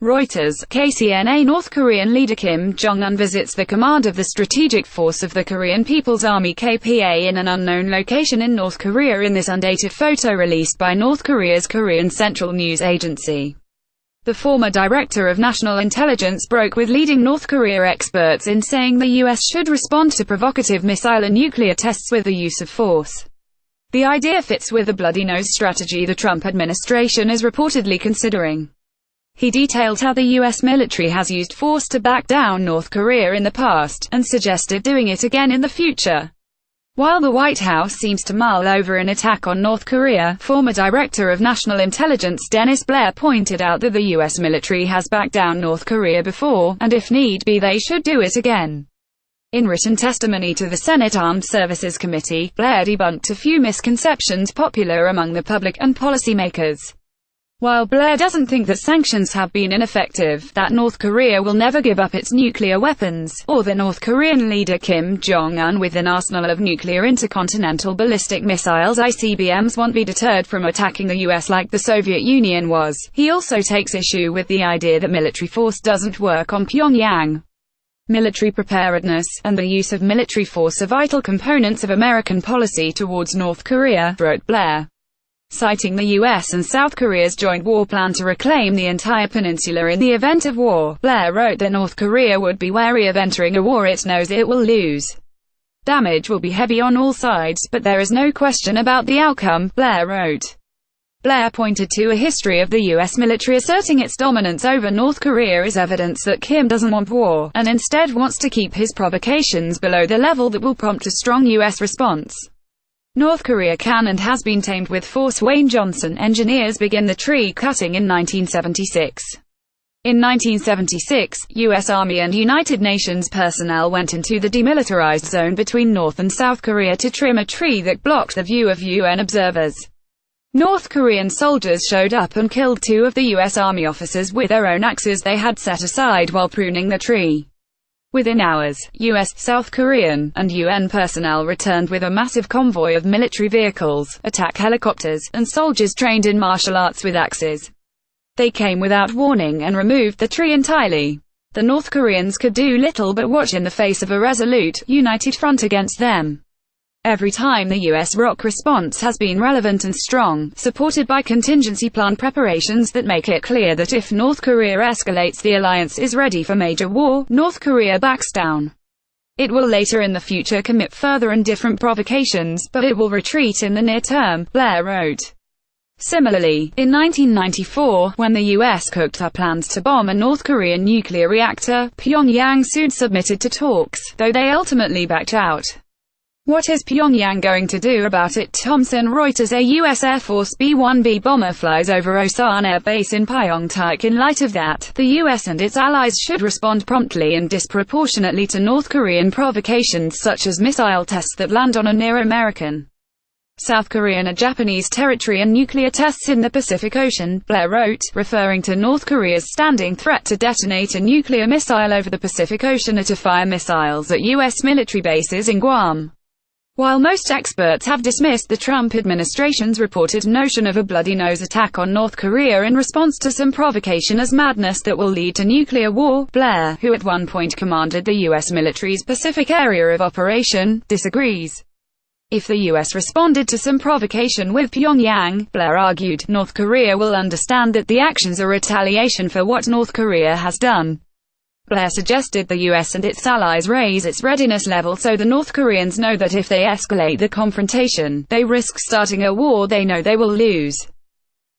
Reuters, KCNA North Korean leader Kim Jong Un visits the command of the Strategic Force of the Korean People's Army (KPA) in an unknown location in North Korea in this undated photo released by North Korea's Korean Central News Agency. The former director of national intelligence broke with leading North Korea experts in saying the U.S. should respond to provocative missile and nuclear tests with the use of force. The idea fits with the bloody nose strategy the Trump administration is reportedly considering. He detailed how the U.S. military has used force to back down North Korea in the past, and suggested doing it again in the future. While the White House seems to mull over an attack on North Korea, former Director of National Intelligence Blair pointed out that the U.S. military has backed down North Korea before, and if need be they should do it again. In written testimony to the Senate Armed Services Committee, Blair debunked a few misconceptions popular among the public and policymakers. While Blair doesn't think that sanctions have been ineffective, that North Korea will never give up its nuclear weapons, or the North Korean leader Kim Jong Un with an arsenal of nuclear intercontinental ballistic missiles (ICBMs) won't be deterred from attacking the US like the Soviet Union was, he also takes issue with the idea that military force doesn't work on Pyongyang. Military preparedness, and the use of military force are vital components of American policy towards North Korea, wrote Blair. Citing the U.S. and South Korea's joint war plan to reclaim the entire peninsula in the event of war, Blair wrote that North Korea would be wary of entering a war it knows it will lose. Damage will be heavy on all sides, but there is no question about the outcome, Blair wrote. Blair pointed to a history of the U.S. military asserting its dominance over North Korea as evidence that Kim doesn't want war, and instead wants to keep his provocations below the level that will prompt a strong U.S. response. North Korea can and has been tamed with force. Wayne Johnson engineers begin the tree cutting in 1976. In 1976, U.S. Army and United Nations personnel went into the demilitarized zone between North and South Korea to trim a tree that blocked the view of UN observers. North Korean soldiers showed up and killed two of the U.S. Army officers with their own axes they had set aside while pruning the tree. Within hours, U.S., South Korean, and UN personnel returned with a massive convoy of military vehicles, attack helicopters, and soldiers trained in martial arts with axes. They came without warning and removed the tree entirely. The North Koreans could do little but watch in the face of a resolute, united front against them. Every time the U.S. ROC response has been relevant and strong, supported by contingency plan preparations that make it clear that if North Korea escalates the alliance is ready for major war, North Korea backs down. It will later in the future commit further and different provocations, but it will retreat in the near term, Blair wrote. Similarly, in 1994, when the U.S. cooked up plans to bomb a North Korean nuclear reactor, Pyongyang soon submitted to talks, though they ultimately backed out. What is Pyongyang going to do about it? Thomson Reuters. A U.S. Air Force B-1B bomber flies over Osan Air Base in Pyongyang. In light of that, the U.S. and its allies should respond promptly and disproportionately to North Korean provocations such as missile tests that land on or near American, South Korean or Japanese territory and nuclear tests in the Pacific Ocean, Blair wrote, referring to North Korea's standing threat to detonate a nuclear missile over the Pacific Ocean or to fire missiles at U.S. military bases in Guam. While most experts have dismissed the Trump administration's reported notion of a bloody nose attack on North Korea in response to some provocation as madness that will lead to nuclear war, Blair, who at one point commanded the U.S. military's Pacific area of operation, disagrees. If the U.S. responded to some provocation with Pyongyang, Blair argued, North Korea will understand that the actions are retaliation for what North Korea has done. Blair suggested the U.S. and its allies raise its readiness level so the North Koreans know that if they escalate the confrontation, they risk starting a war they know they will lose.